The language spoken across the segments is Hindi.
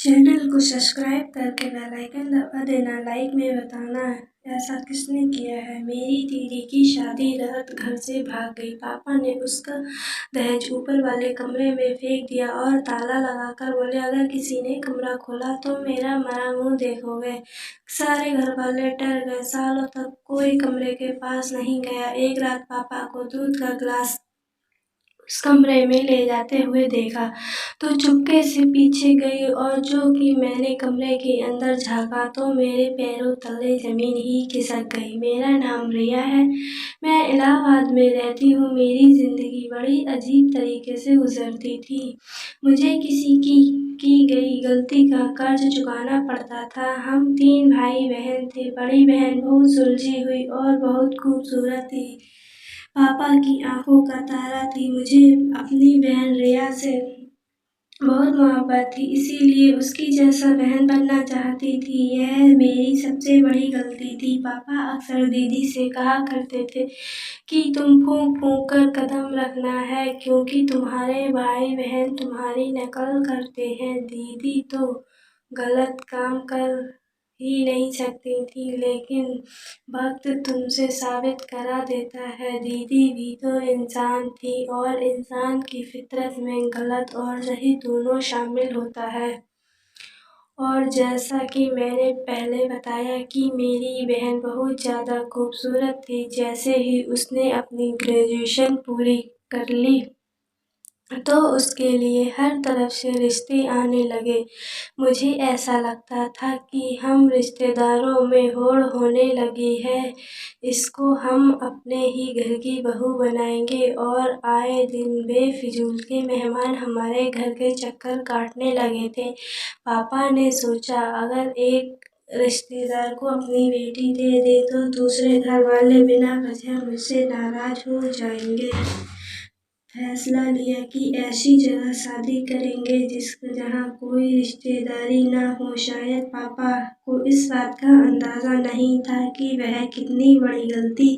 चैनल को सब्सक्राइब करके बेल आइकन दबा देना। लाइक में बताना ऐसा किसने किया है। मेरी दीदी की शादी रात घर से भाग गई। पापा ने उसका दहेज ऊपर वाले कमरे में फेंक दिया और ताला लगाकर बोले, अगर किसी ने कमरा खोला तो मेरा मरा मुंह देखोगे। सारे घर वाले डर गए। सालों तक कोई कमरे के पास नहीं गया। एक रात पापा को दूध का गिलास उस कमरे में ले जाते हुए देखा तो चुपके से पीछे गई और जो कि मैंने कमरे के अंदर झांका तो मेरे पैरों तले जमीन ही खिसक गई। मेरा नाम रिया है, मैं इलाहाबाद में रहती हूँ। मेरी जिंदगी बड़ी अजीब तरीके से गुजरती थी। मुझे किसी की गई गलती का कर्ज चुकाना पड़ता था। हम 3 भाई बहन थे। बड़ी बहन बहुत सुलझी हुई और बहुत खूबसूरत थी, पापा की आंखों का तारा थी। मुझे अपनी बहन रिया से बहुत मोहब्बत थी, इसीलिए उसकी जैसा बहन बनना चाहती थी। यह मेरी सबसे बड़ी गलती थी। पापा अक्सर दीदी से कहा करते थे कि तुम फूंक फूंक कर कदम रखना है, क्योंकि तुम्हारे भाई बहन तुम्हारी नकल करते हैं। दीदी तो गलत काम कर ही नहीं सकती थी, लेकिन वक्त तुमसे साबित करा देता है। दीदी भी तो इंसान थी और इंसान की फितरत में गलत और सही दोनों शामिल होता है। और जैसा कि मैंने पहले बताया कि मेरी बहन बहुत ज़्यादा खूबसूरत थी। जैसे ही उसने अपनी ग्रेजुएशन पूरी कर ली तो उसके लिए हर तरफ से रिश्ते आने लगे। मुझे ऐसा लगता था कि हम रिश्तेदारों में होड़ होने लगी है, इसको हम अपने ही घर की बहू बनाएंगे। और आए दिन बेफिजूल के मेहमान हमारे घर के चक्कर काटने लगे थे। पापा ने सोचा, अगर एक रिश्तेदार को अपनी बेटी दे दे तो दूसरे घर वाले बिना वजह मुझसे नाराज हो जाएंगे। फैसला लिया कि ऐसी जगह शादी करेंगे जहाँ कोई रिश्तेदारी ना हो। शायद पापा को इस बात का अंदाजा नहीं था कि वह कितनी बड़ी गलती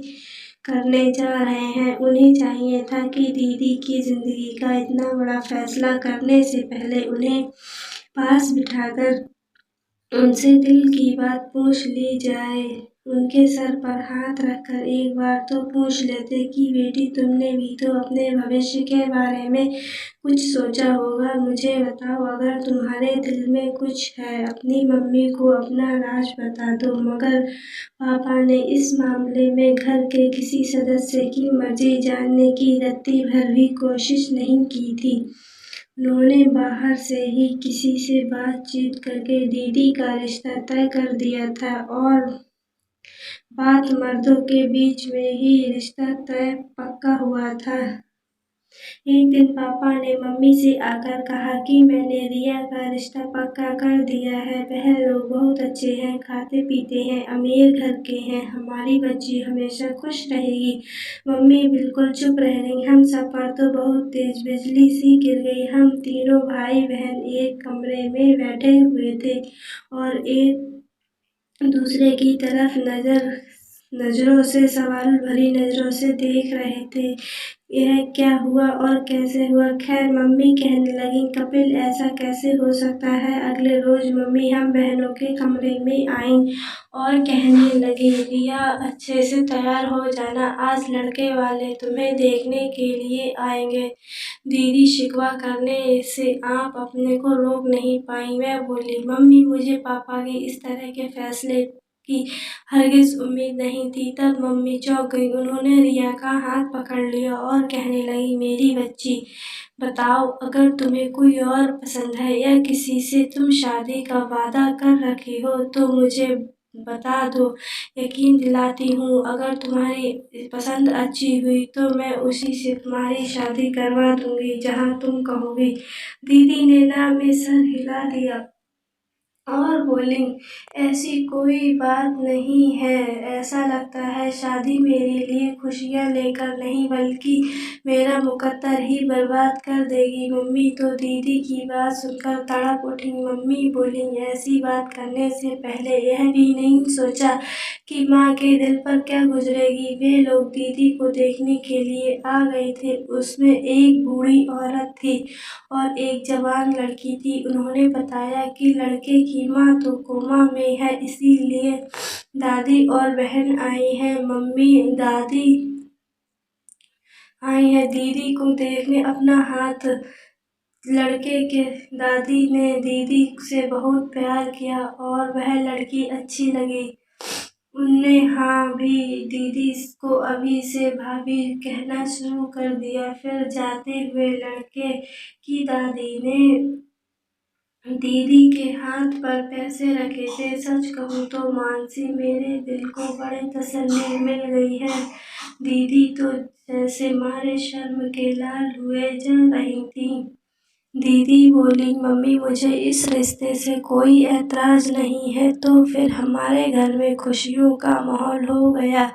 करने जा रहे हैं। उन्हें चाहिए था कि दीदी की जिंदगी का इतना बड़ा फैसला करने से पहले उन्हें पास बिठाकर उनसे दिल की बात पूछ ली जाए। उनके सर पर हाथ रखकर एक बार तो पूछ लेते कि बेटी, तुमने भी तो अपने भविष्य के बारे में कुछ सोचा होगा। मुझे बताओ, अगर तुम्हारे दिल में कुछ है, अपनी मम्मी को अपना राज बता दो। मगर पापा ने इस मामले में घर के किसी सदस्य की मर्जी जानने की रत्ती भर भी कोशिश नहीं की थी। उन्होंने बाहर से ही किसी से बातचीत करके दीदी का रिश्ता तय कर दिया था और बात मर्दों के बीच में ही रिश्ता तय पक्का हुआ था। एक दिन पापा ने मम्मी से आकर कहा कि मैंने रिया का रिश्ता पक्का कर दिया है। वह लोग बहुत अच्छे हैं, खाते पीते हैं, अमीर घर के हैं। हमारी बच्ची हमेशा खुश रहेगी। मम्मी बिल्कुल चुप रह गई। हम सब पर तो बहुत तेज बिजली सी गिर गई। हम तीनों भाई बहन एक कमरे में बैठे हुए थे और एक दूसरे की तरफ नजरों से सवाल भरी नजरों से देख रहे थे। यह क्या हुआ और कैसे हुआ? खैर, मम्मी कहने लगी, कपिल, ऐसा कैसे हो सकता है? अगले रोज मम्मी हम बहनों के कमरे में आईं और कहने लगी, रिया, अच्छे से तैयार हो जाना, आज लड़के वाले तुम्हें देखने के लिए आएंगे। दीदी शिकवा करने से आप अपने को रोक नहीं पाई। मैं बोली, मम्मी, मुझे पापा के इस तरह के फैसले की हरगिज उम्मीद नहीं थी। तब मम्मी चौंक गई। उन्होंने रिया का हाथ पकड़ लिया और कहने लगी, मेरी बच्ची, बताओ, अगर तुम्हें कोई और पसंद है या किसी से तुम शादी का वादा कर रखी हो तो मुझे बता दो। यकीन दिलाती हूँ, अगर तुम्हारी पसंद अच्छी हुई तो मैं उसी से तुम्हारी शादी करवा दूंगी, जहाँ तुम कहोगी। दीदी ने ना में सर हिला दिया और बोली, ऐसी कोई बात नहीं है। ऐसा लगता है शादी मेरे लिए खुशियाँ लेकर नहीं बल्कि मेरा मुकद्दर ही बर्बाद कर देगी। मम्मी तो दीदी की बात सुनकर तड़प उठी। मम्मी बोली, ऐसी बात करने से पहले यह भी नहीं सोचा कि माँ के दिल पर क्या गुजरेगी। वे लोग दीदी को देखने के लिए आ गए थे। उसमें एक बूढ़ी औरत थी और एक जवान लड़की थी। उन्होंने बताया कि लड़के की माँ तो कोमा में है, इसीलिए दादी और बहन आई हैं। मम्मी दादी आई है दीदी को देखने। अपना हाथ लड़के के दादी ने दीदी से बहुत प्यार किया और वह लड़की अच्छी लगी। उनने हाँ भी दीदी को अभी से भाभी कहना शुरू कर दिया। फिर जाते हुए लड़के की दादी ने दीदी के हाथ पर पैसे रखे थे। सच कहूँ तो मानसी, मेरे दिल को बड़ी तसल्ली मिल गई है। दीदी तो जैसे मारे शर्म के लाल हुए जा रही थी। दीदी बोली, मम्मी मुझे इस रिश्ते से कोई ऐतराज नहीं है। तो फिर हमारे घर में खुशियों का माहौल हो गया।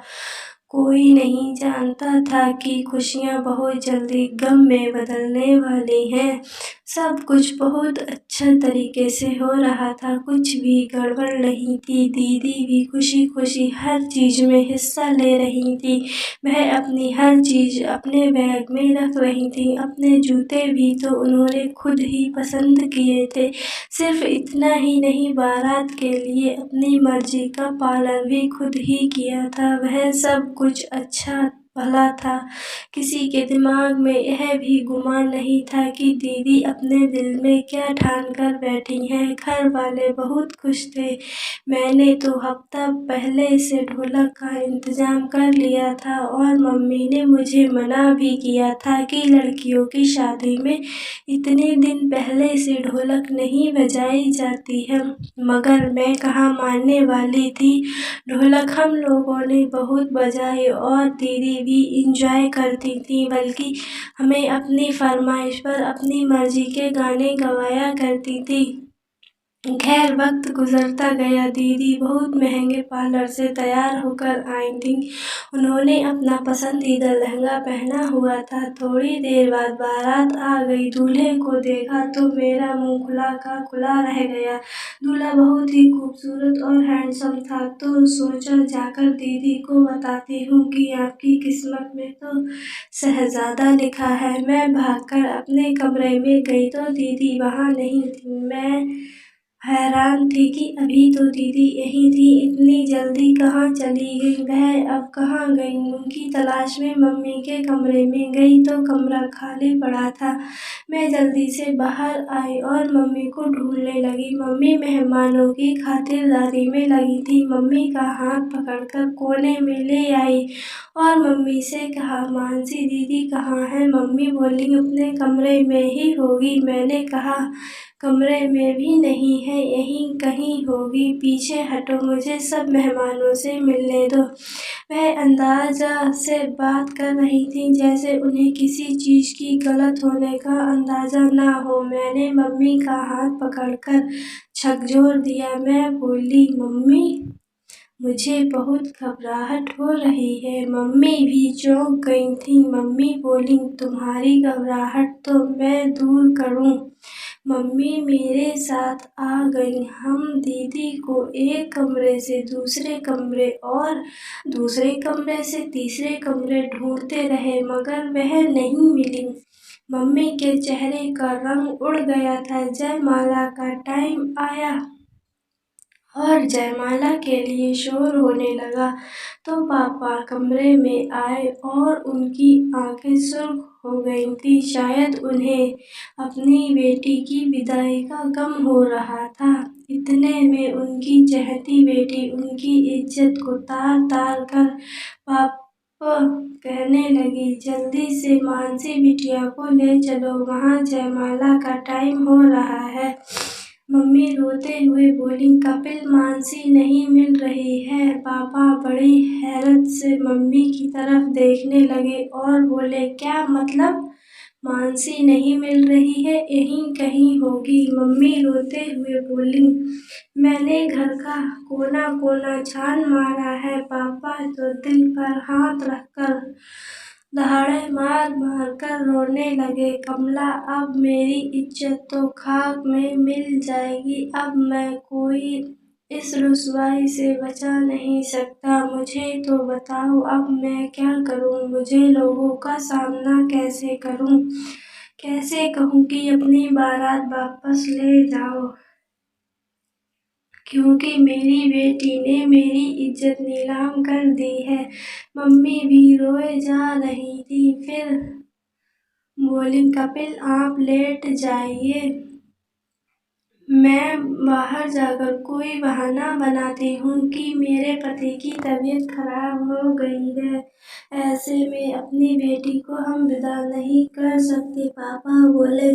कोई नहीं जानता था कि खुशियाँ बहुत जल्दी गम में बदलने वाली हैं। सब कुछ बहुत अच्छा तरीके से हो रहा था, कुछ भी गड़बड़ नहीं थी। दीदी भी खुशी खुशी हर चीज़ में हिस्सा ले रही थी। वह अपनी हर चीज़ अपने बैग में रख रही थी। अपने जूते भी तो उन्होंने खुद ही पसंद किए थे। सिर्फ इतना ही नहीं, बारात के लिए अपनी मर्जी का पालन भी खुद ही किया था। वह सब कुछ अच्छा भला था। किसी के दिमाग में यह भी गुमान नहीं था कि दीदी अपने दिल में क्या ठान कर बैठी हैं। घर वाले बहुत खुश थे। मैंने तो हफ्ता पहले से ढोलक का इंतजाम कर लिया था और मम्मी ने मुझे मना भी किया था कि लड़कियों की शादी में इतने दिन पहले से ढोलक नहीं बजाई जाती है, मगर मैं कहाँ मानने वाली थी। ढोलक हम लोगों ने बहुत बजाई और दीदी भी इंजॉय करती थी, बल्कि हमें अपनी फरमाइश पर अपनी मर्जी के गाने गवाया करती थी। खैर वक्त गुजरता गया। दीदी बहुत महंगे पार्लर से तैयार होकर आई थी। उन्होंने अपना पसंदीदा लहंगा पहना हुआ था। थोड़ी देर बाद बारात आ गई। दूल्हे को देखा तो मेरा मुंह खुला का खुला रह गया। दूल्हा बहुत ही खूबसूरत और हैंडसम था। तो सोचा जाकर दीदी को बताती हूँ कि आपकी किस्मत में तो शहजादा लिखा है। मैं भागकर अपने कमरे में गई तो दीदी वहाँ नहीं थी। मैं हैरान थी कि अभी तो दीदी यहीं थी, इतनी जल्दी कहाँ चली गई। वह अब कहाँ गई। उनकी तलाश में मम्मी के कमरे में गई तो कमरा खाली पड़ा था। मैं जल्दी से बाहर आई और मम्मी को ढूंढने लगी। मम्मी मेहमानों की खातिरदारी में लगी थी। मम्मी का हाथ पकड़कर कोने में ले आई और मम्मी से कहा, मानसी दीदी कहाँ है। मम्मी बोली, अपने कमरे में ही होगी। मैंने कहा, कमरे में भी नहीं है, यहीं कहीं होगी। पीछे हटो, मुझे सब मेहमानों से मिलने दो। वह अंदाजा से बात कर रही थी जैसे उन्हें किसी चीज़ की गलत होने का अंदाजा ना हो। मैंने मम्मी का हाथ पकड़कर झकझोर दिया। मैं बोली, मम्मी मुझे बहुत घबराहट हो रही है। मम्मी भी चौंक गई थी। मम्मी बोली, तुम्हारी घबराहट तो मैं दूर करूं। मम्मी मेरे साथ आ गई। हम दीदी को एक कमरे से दूसरे कमरे और दूसरे कमरे से तीसरे कमरे ढूंढते रहे, मगर वह नहीं मिली। मम्मी के चेहरे का रंग उड़ गया था। जयमाला का टाइम आया और जयमाला के लिए शोर होने लगा तो पापा कमरे में आए और उनकी आंखें सुर्ख हो गई थी। शायद उन्हें अपनी बेटी की विदाई का गम हो रहा था। इतने में उनकी चहेती बेटी उनकी इज्जत को तार तार कर पापा कहने लगी, जल्दी से मानसी बिटिया को ले चलो, वहाँ जयमाला का टाइम हो रहा है। मम्मी रोते हुए बोली, कपिल मानसी नहीं मिल रही है। पापा बड़ी हैरत से मम्मी की तरफ देखने लगे और बोले, क्या मतलब। मानसी नहीं मिल रही है, यहीं कहीं होगी। मम्मी रोते हुए बोली, मैंने घर का कोना कोना छान मारा है। पापा तो दिल पर हाथ रखकर दहाड़े मार मार कर रोने लगे। कमला, अब मेरी इज्जत तो खाक में मिल जाएगी। अब मैं कोई इस रुसवाई से बचा नहीं सकता। मुझे तो बताओ, अब मैं क्या करूं? मुझे लोगों का सामना कैसे करूं? कैसे कहूं कि अपनी बारात वापस ले जाओ, क्योंकि मेरी बेटी ने मेरी इज्जत नीलाम कर दी है। मम्मी भी रोए जा रही थी। फिर बोली, कपिल आप लेट जाइए, मैं बाहर जाकर कोई बहाना बनाती हूँ कि मेरे पति की तबीयत खराब हो गई है। ऐसे में अपनी बेटी को हम विदा नहीं कर सकते। पापा बोले,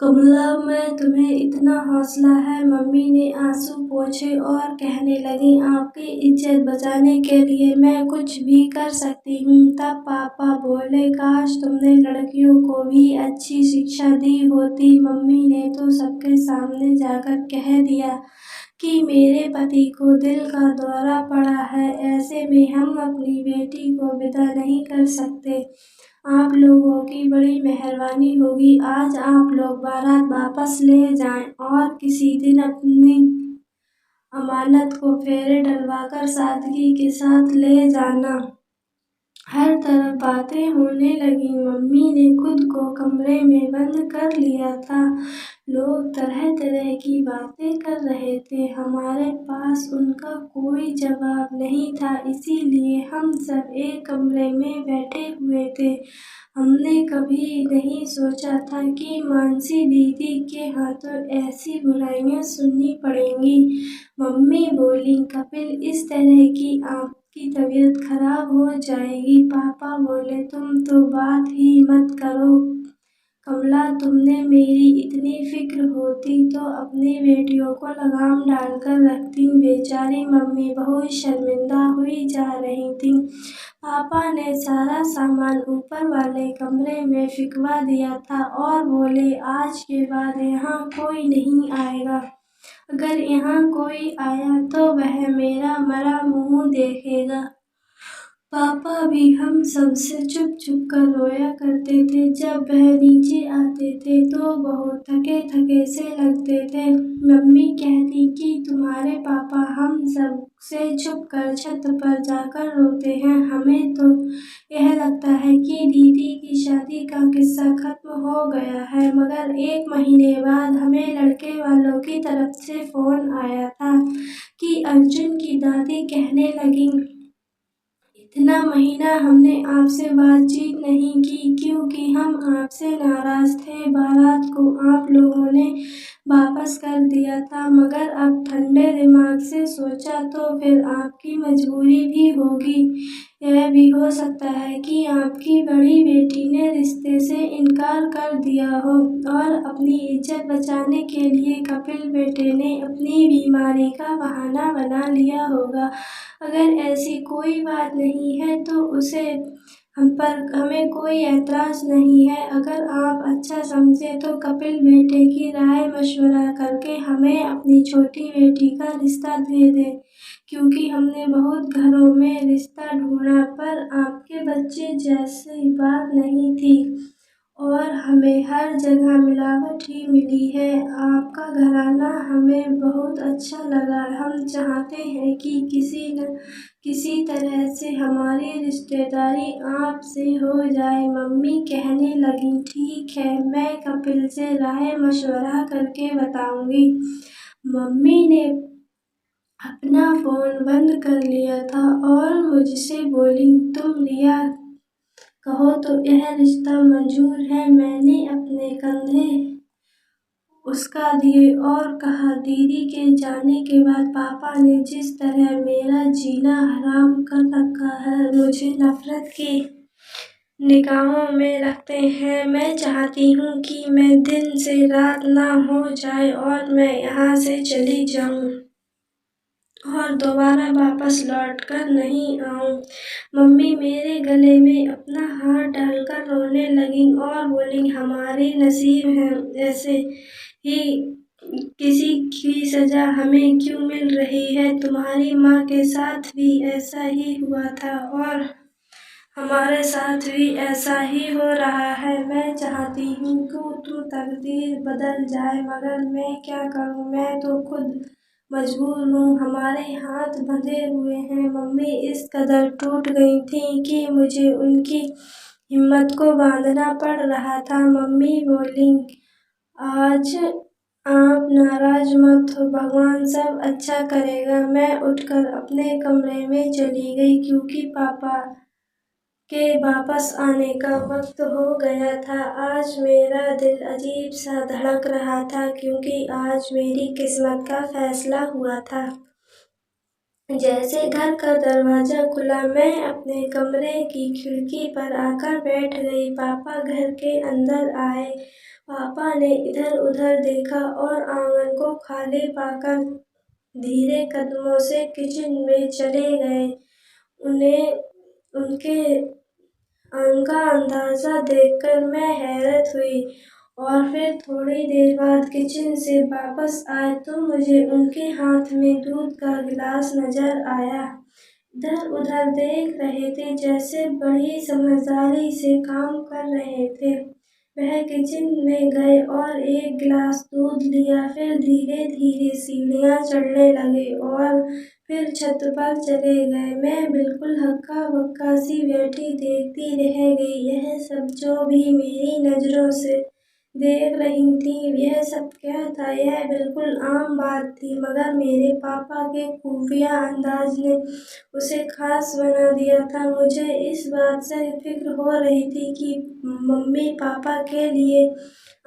कमला मैं तुम्हें इतना हौसला है? मम्मी ने आंसू पोंछे और कहने लगी, आपकी इज्जत बचाने के लिए मैं कुछ भी कर सकती हूँ। तब पापा बोले, काश तुमने लड़कियों को भी अच्छी शिक्षा दी होती। मम्मी ने तो सबके सामने जाकर कह दिया कि मेरे पति को दिल का दौरा पड़ा है। ऐसे में हम अपनी बेटी को विदा नहीं कर सकते। आप लोगों की बड़ी मेहरबानी होगी। आज आप लोग बारात वापस ले जाएं और किसी दिन अपनी अमानत को फेरे डलवाकर सादगी के साथ ले जाना। हर तरफ बातें होने लगी। मम्मी ने खुद को कमरे में बंद कर लिया था। लोग तरह तरह की बातें कर रहे थे। हमारे पास उनका कोई जवाब नहीं था, इसीलिए हम सब एक कमरे में बैठे हुए थे। हमने कभी नहीं सोचा था कि मानसी दीदी के हाथों ऐसी बुराइयां सुननी पड़ेंगी। मम्मी बोली, कपिल इस तरह की आपकी तबीयत खराब हो जाएगी। पापा बोले, तुम तो बात ही मत करो कमला, तुमने मेरी इतनी फिक्र होती तो अपनी बेटियों को लगाम डालकर रखती। बेचारी मम्मी बहुत शर्मिंदा हुई जा रही थी। पापा ने सारा सामान ऊपर वाले कमरे में फेंकवा दिया था और बोले, आज के बाद यहाँ कोई नहीं आएगा। अगर यहाँ कोई आया तो वह मेरा मरा मुंह देखेगा। पापा भी हम सबसे चुप चुप कर रोया करते थे। जब वह नीचे आते थे तो बहुत थके थके से लगते थे। मम्मी कहती कि तुम्हारे पापा हम सब से छुप कर छत पर जाकर रोते हैं। हमें तो यह लगता है कि दीदी की शादी का किस्सा खत्म हो गया है। मगर 1 महीने बाद हमें लड़के वालों की तरफ से फोन आया था कि अर्जुन की दादी कहने लगी, इतना महीना हमने आपसे बातचीत नहीं की क्योंकि हम आपसे नाराज थे। बारात को आप लोगों ने वापस कर दिया था, मगर अब ठंडे दिमाग से सोचा तो फिर आपकी मजबूरी भी होगी। यह भी हो सकता है कि आपकी बड़ी बेटी ने रिश्ते से इनकार कर दिया हो और अपनी इज्जत बचाने के लिए कपिल बेटे ने अपनी बीमारी का बहाना बना लिया होगा। अगर ऐसी कोई बात नहीं है तो उसे हमें कोई ऐतराज नहीं है। अगर आप अच्छा समझे तो कपिल बेटे की राय मशवरा करके हमें अपनी छोटी बेटी का रिश्ता दे दे, क्योंकि हमने बहुत घरों में रिश्ता ढूंढा पर आपके बच्चे जैसी बात नहीं थी और हमें हर जगह मिलावट ही मिली है। आपका घराना हमें बहुत अच्छा लगा। हम चाहते हैं कि किसी न किसी तरह से हमारी रिश्तेदारी आपसे हो जाए। मम्मी कहने लगी, ठीक है, मैं कपिल से राय मशवरा करके बताऊंगी। मम्मी ने अपना फोन बंद कर लिया था और मुझसे बोली, तुम रिया कहो तो यह रिश्ता मंजूर है। मैंने अपने कंधे उसका दिए और कहा, दीदी के जाने के बाद पापा ने जिस तरह मेरा जीना हराम कर रखा है, मुझे नफरत की निगाहों में रखते हैं। मैं चाहती हूँ कि मैं दिन से रात ना हो जाए और मैं यहाँ से चली जाऊँ। और दोबारा वापस लौट कर नहीं आऊं। मम्मी मेरे गले में अपना हाथ डालकर रोने लगीं और बोलीं, हमारे नसीब हैं ऐसे ही, किसी की सजा हमें क्यों मिल रही है। तुम्हारी माँ के साथ भी ऐसा ही हुआ था और हमारे साथ भी ऐसा ही हो रहा है। मैं चाहती हूँ कि तकदीर बदल जाए, मगर मैं क्या करूँ, मैं तो खुद मजबूर हूँ। हमारे हाथ बंधे हुए हैं। मम्मी इस कदर टूट गई थीं कि मुझे उनकी हिम्मत को बांधना पड़ रहा था। मम्मी बोलीं, आज आप नाराज मत हो, भगवान सब अच्छा करेगा। मैं उठकर अपने कमरे में चली गई, क्योंकि पापा के वापस आने का वक्त हो गया था। आज मेरा दिल अजीब सा धड़क रहा था, क्योंकि आज मेरी किस्मत का फैसला हुआ था। जैसे घर का दरवाजा खुला, मैं अपने कमरे की खिड़की पर आकर बैठ गई। पापा घर के अंदर आए। पापा ने इधर उधर देखा और आंगन को खाली पाकर धीरे कदमों से किचन में चले गए। उन्हें उनके उनका अंदाजा देखकर मैं हैरत हुई, और फिर थोड़ी देर बाद किचन से वापस आए तो मुझे उनके हाथ में दूध का गिलास नजर आया। इधर उधर देख रहे थे, जैसे बड़ी समझदारी से काम कर रहे थे। वह किचन में गए और एक गिलास दूध लिया, फिर धीरे धीरे सीढ़ियाँ चढ़ने लगे और फिर छत पर चले गए। मैं बिल्कुल हक्का बक्का सी बैठी देखती रह गई। यह सब जो भी मेरी नज़रों से देख रही थी, यह सब क्या था। यह बिल्कुल आम बात थी, मगर मेरे पापा के खुफिया अंदाज ने उसे खास बना दिया था। मुझे इस बात से फिक्र हो रही थी कि मम्मी पापा के लिए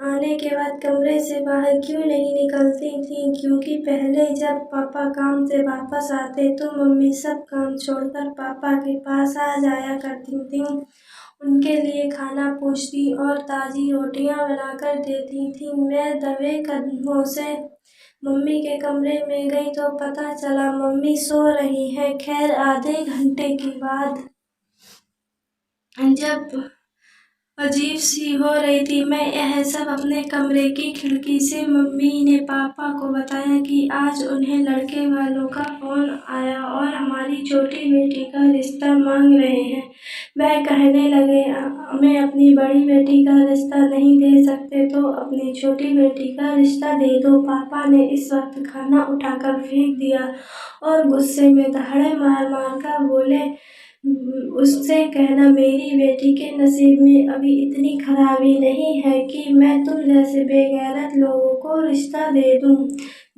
आने के बाद कमरे से बाहर क्यों नहीं निकलती थीं, क्योंकि पहले जब पापा काम से वापस आते तो मम्मी सब काम छोड़कर पापा के पास आ जाया करती थीं, उनके लिए खाना पूछती और ताज़ी रोटियां बनाकर देती थीं। मैं दबे कदमों से मम्मी के कमरे में गई तो पता चला मम्मी सो रही हैं। खैर, आधे घंटे के बाद जब अजीब सी हो रही थी, मैं यह सब अपने कमरे की खिड़की से मम्मी ने पापा को बताया कि आज उन्हें लड़के वालों का फोन आया और हमारी छोटी बेटी का रिश्ता मांग रहे हैं। वह कहने लगे, हमें अपनी बड़ी बेटी का रिश्ता नहीं दे सकते तो अपनी छोटी बेटी का रिश्ता दे दो। पापा ने इस वक्त खाना उठाकर फेंक दिया और गुस्से में दहाड़े मार मार कर बोले, उससे कहना मेरी बेटी के नसीब में अभी इतनी खराबी नहीं है कि मैं तुम जैसे बेगैरत लोगों को रिश्ता दे दूं।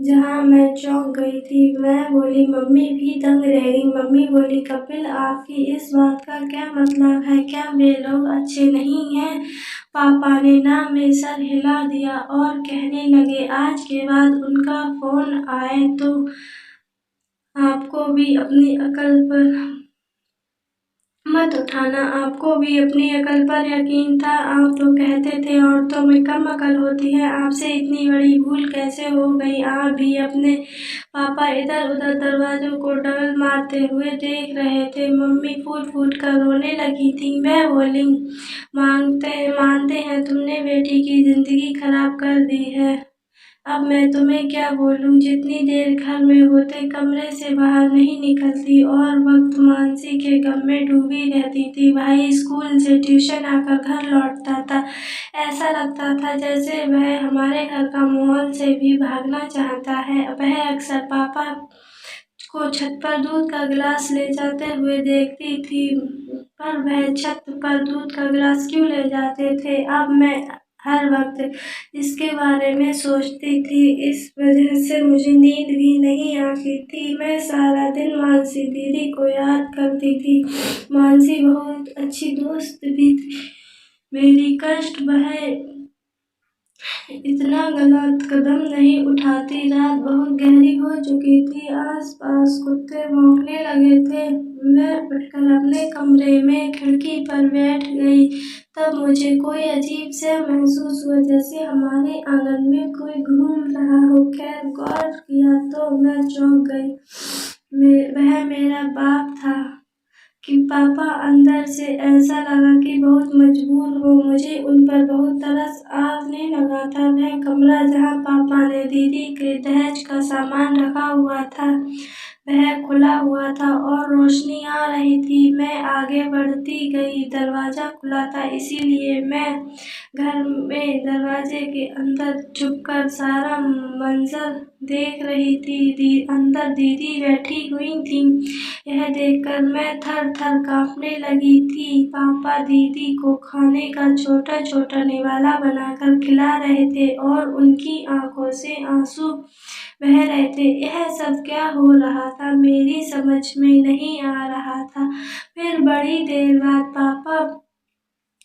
जहां मैं चौंक गई थी। मैं बोली, मम्मी भी दंग रह गई। मम्मी बोली, कपिल, आपकी इस बात का क्या मतलब है? क्या वे लोग अच्छे नहीं हैं? पापा ने ना में सर हिला दिया और कहने लगे, आज के बाद उनका फोन आए तो आपको भी अपनी अकल पर मत उठाना। आपको भी अपनी अकल पर यकीन था। आप तो कहते थे औरतों में कम अकल होती है। आपसे इतनी बड़ी भूल कैसे हो गई? आप भी अपने पापा इधर उधर दरवाजों को डबल मारते हुए देख रहे थे। मम्मी फूट फूट कर रोने लगी थी। मैं बोली, मानते हैं तुमने बेटी की जिंदगी खराब कर दी है। अब मैं तुम्हें क्या बोलूं? जितनी देर घर में होते कमरे से बाहर नहीं निकलती और वक्त मानसी के गम में डूबी रहती थी। भाई स्कूल से ट्यूशन आकर घर लौटता था, ऐसा लगता था जैसे वह हमारे घर का माहौल से भी भागना चाहता है। वह अक्सर पापा को छत पर दूध का गिलास ले जाते हुए देखती थी, पर वह छत पर दूध का गिलास क्यों ले जाते थे? अब मैं हर वक्त इसके बारे में सोचती थी। इस वजह से मुझे नींद भी नहीं आती थी। मैं सारा दिन मानसी दीदी को याद करती थी। मानसी बहुत अच्छी दोस्त भी थी मेरी। कष्ट वह इतना गलत कदम नहीं उठाती। रात बहुत गहरी हो चुकी थी। आसपास कुत्ते भौंकने लगे थे। मैं उठकर अपने कमरे में खिड़की पर बैठ गई। तब मुझे कोई अजीब सा महसूस हुआ, जैसे हमारे आंगन में कोई घूम रहा हो। खैर, गौर किया तो मैं चौंक गई। वह मेरा बाप था। कि पापा अंदर से ऐसा लगा कि बहुत मजबूर हो। मुझे उन पर बहुत तरस आने लगा था। वह कमरा जहाँ पापा ने दीदी के दहेज का सामान रखा हुआ था, वह खुला हुआ था और रोशनी आ रही थी। मैं आगे बढ़ती गई। दरवाजा खुला था, इसीलिए मैं घर में दरवाजे के अंदर छुपकर सारा मंजर देख रही थी। अंदर दीदी बैठी हुई थी। यह देखकर मैं थर थर कांपने लगी थी। पापा दीदी को खाने का छोटा छोटा निवाला बनाकर खिला रहे थे और उनकी आंखों से आंसू बह रहे थे। यह सब क्या हो रहा था, मेरी समझ में नहीं आ रहा था। फिर बड़ी देर बाद पापा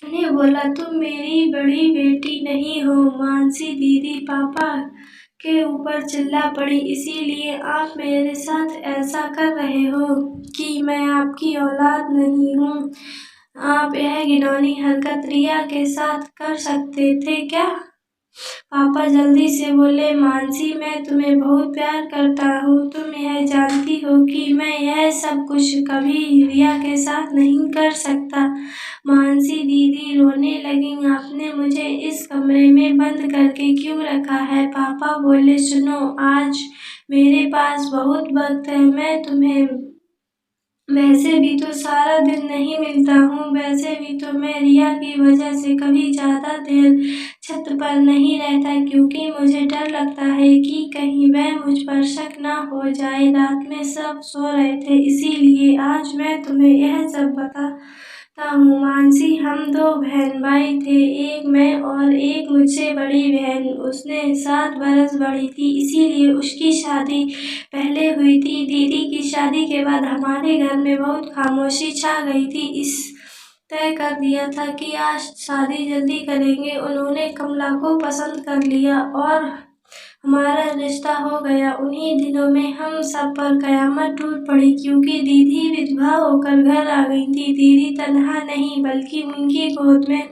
ने बोला, तुम मेरी बड़ी बेटी नहीं हो मानसी। दीदी पापा के ऊपर चिल्ला पड़ी, इसीलिए आप मेरे साथ ऐसा कर रहे हो कि मैं आपकी औलाद नहीं हूँ। आप यह घिनौनी हरकत रिया के साथ कर सकते थे क्या? पापा जल्दी से बोले, मानसी मैं तुम्हें बहुत प्यार करता हूँ। तुम यह जानती हो कि मैं यह सब कुछ कभी रिया के साथ नहीं कर सकता। मानसी दीदी रोने लगी, आपने मुझे इस कमरे में बंद करके क्यों रखा है? पापा बोले, सुनो, आज मेरे पास बहुत वक्त है। मैं तुम्हें वैसे भी तो सारा दिन नहीं मिलता हूँ। वैसे भी तो मैं रिया की वजह से कभी ज़्यादा देर छत पर नहीं रहता, क्योंकि मुझे डर लगता है कि कहीं वह मुझ पर शक ना हो जाए। रात में सब सो रहे थे, इसीलिए आज मैं तुम्हें यह सब बताता हूँ। मानसी, हम दो बहन भाई थे, एक मैं और एक मुझसे बड़ी बहन। उसने 7 बरस बड़ी थी, इसीलिए उसकी शादी पहले हुई थी। दीदी की शादी के बाद हमारे घर में बहुत खामोशी छा गई थी। इस तय कर दिया था कि आज शादी जल्दी करेंगे। उन्होंने कमला को पसंद कर लिया और हमारा रिश्ता हो गया। उन्हीं दिनों में हम सब पर कयामत टूट पड़ी, क्योंकि दीदी विधवा होकर घर आ गई थी। दीदी तनहा नहीं, बल्कि उनकी गोद में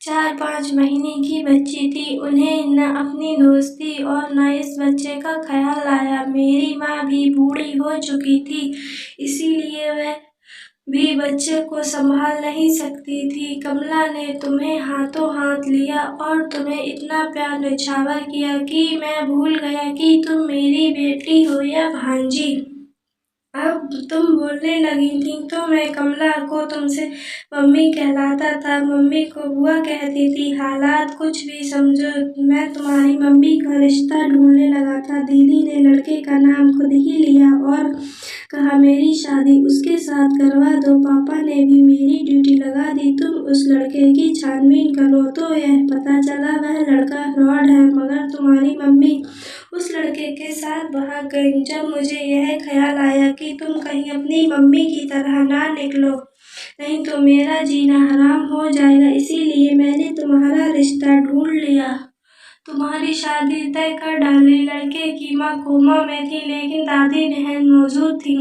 4-5 महीने की बच्ची थी। उन्हें न अपनी दोस्ती और न इस बच्चे का ख्याल आया। मेरी माँ भी बूढ़ी हो चुकी थी, इसीलिए वह भी बच्चे को संभाल नहीं सकती थी। कमला ने तुम्हें हाथों हाथ लिया और तुम्हें इतना प्यार न्यौछावर किया कि मैं भूल गया कि तुम मेरी बेटी हो या भांजी। अब तुम बोलने लगी थी तो मैं कमला को तुमसे मम्मी कहलाता था, मम्मी को बुआ कहती थी। हालात कुछ भी समझो, मैं तुम्हारी मम्मी का रिश्ता ढूंढने लगा था। दीदी ने लड़के का नाम खुद ही लिया और कहा, मेरी शादी उसके साथ करवा दो। पापा ने भी मेरी ड्यूटी लगा दी, तुम उस लड़के की छानबीन करो। तो यह पता चला वह लड़का फ्रॉड है, मगर तुम्हारी मम्मी उस लड़के के साथ भाग गई। जब मुझे यह ख्याल आया कि तुम कहीं अपनी मम्मी की तरह ना निकलो, नहीं तो मेरा जीना हराम हो जाएगा, इसीलिए मैंने तुम्हारा रिश्ता ढूंढ लिया। तुम्हारी शादी तय कर डाली। लड़के की माँ कोमा में थी, लेकिन दादी बहन मौजूद थी।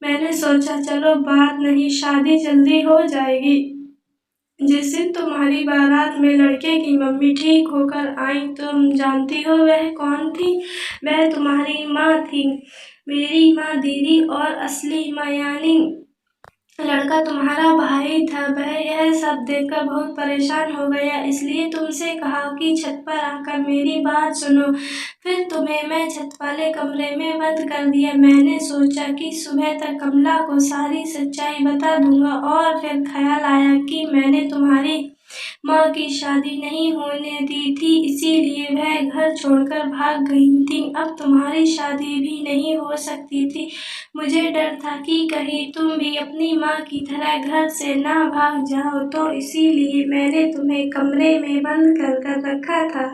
मैंने सोचा, चलो बात नहीं, शादी जल्दी हो जाएगी। जिस दिन तुम्हारी बारात में लड़के की मम्मी ठीक होकर आई, तुम जानती हो वह कौन थी? वह तुम्हारी माँ थी। मेरी माँ दीदी और असली माँ यानी लड़का तुम्हारा भाई था। वह यह सब देखकर बहुत परेशान हो गया, इसलिए तुमसे कहा कि छत पर आकर मेरी बात सुनो। फिर तुम्हें मैं छत वाले कमरे में बंद कर दिया। मैंने सोचा कि सुबह तक कमला को सारी सच्चाई बता दूंगा, और फिर ख्याल आया कि मैंने तुम्हारी माँ की शादी नहीं होने दी थी, इसीलिए वह घर छोड़कर भाग गई थी। अब तुम्हारी शादी भी नहीं हो सकती थी। मुझे डर था कि कहीं तुम भी अपनी माँ की तरह घर से ना भाग जाओ, तो इसीलिए मैंने तुम्हें कमरे में बंद कर रखा था।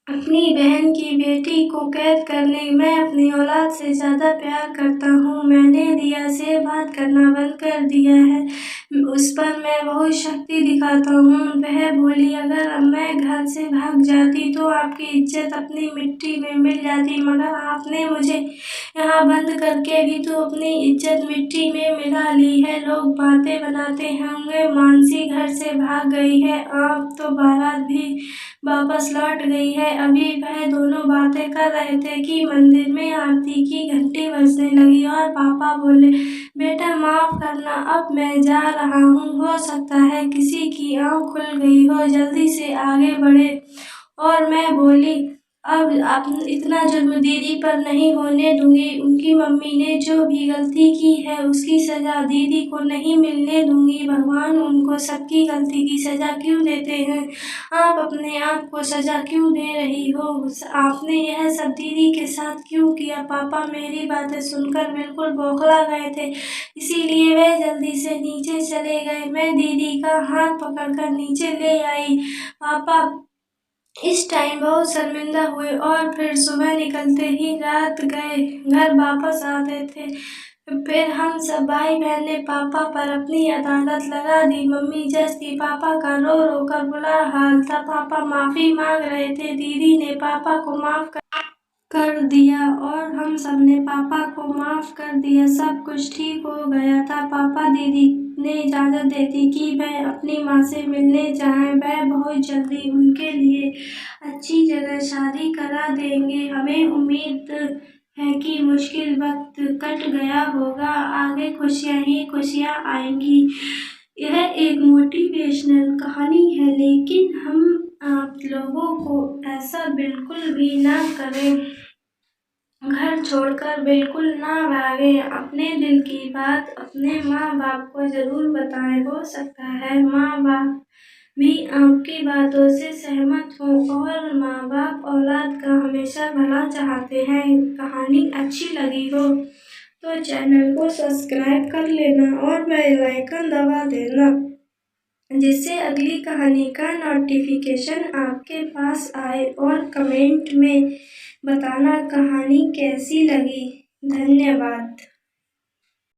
अपनी बहन की बेटी को कैद करने मैं अपनी औलाद से ज़्यादा प्यार करता हूँ। मैंने रिया से बात करना बंद कर दिया है। उस पर मैं बहुत शक्ति दिखाता हूँ। वह बोली, अगर मैं घर से भाग जाती तो आपकी इज्जत अपनी मिट्टी में मिल जाती, मगर आपने मुझे यहाँ बंद करके भी तो अपनी इज्जत मिट्टी में मिला ली है। लोग बातें बनाते होंगे मानसी घर से भाग गई है, अब तो बारात भी वापस लौट गई है। अभी वह दोनों बातें कर रहे थे कि मंदिर में आरती की घंटी बजने लगी और पापा बोले, बेटा माफ करना, अब मैं जा रहा हूँ, हो सकता है किसी की आँख खुल गई हो, जल्दी से आगे बढ़े। और मैं बोली, अब आप इतना जुर्म दीदी पर नहीं होने दूंगी। उनकी मम्मी ने जो भी गलती की है उसकी सजा दीदी को नहीं मिलने दूंगी। भगवान उनको सबकी गलती की सजा क्यों देते हैं? आप अपने आप को सजा क्यों दे रही हो? आपने यह सब दीदी के साथ क्यों किया? पापा मेरी बातें सुनकर बिल्कुल बौखला गए थे, इसीलिए वे जल्दी से नीचे चले गए। मैं दीदी का हाथ पकड़कर नीचे ले आई। पापा इस टाइम बहुत शर्मिंदा हुए और फिर सुबह निकलते ही रात गए घर वापस आते थे। फिर हम सब भाई बहन ने पापा पर अपनी अदालत लगा दी। मम्मी जस थी, पापा का रो रो कर बुरा हाल था। पापा माफी मांग रहे थे, दीदी ने पापा को माफ कर दिया और हम सब ने पापा को माफ कर दिया। सब कुछ ठीक हो गया था। पापा दीदी ने इजाज़त दे दी कि वह अपनी माँ से मिलने जाएं। वह बहुत जल्दी उनके लिए अच्छी जगह शादी करा देंगे। हमें उम्मीद है कि मुश्किल वक्त कट गया होगा, आगे खुशियाँ ही खुशियाँ आएंगी। यह एक मोटिवेशनल कहानी है, लेकिन हम आप लोगों को ऐसा बिल्कुल भी ना करें। घर छोड़कर बिल्कुल ना भागें। अपने दिल की बात अपने माँ बाप को ज़रूर बताएं। हो सकता है माँ बाप भी आपकी बातों से सहमत हों और माँ बाप औलाद का हमेशा भला चाहते हैं। कहानी अच्छी लगी हो तो चैनल को सब्सक्राइब कर लेना और बेल आइकन दबा देना, जिससे अगली कहानी का नोटिफिकेशन आपके पास आए। और कमेंट में बताना कहानी कैसी लगी। धन्यवाद।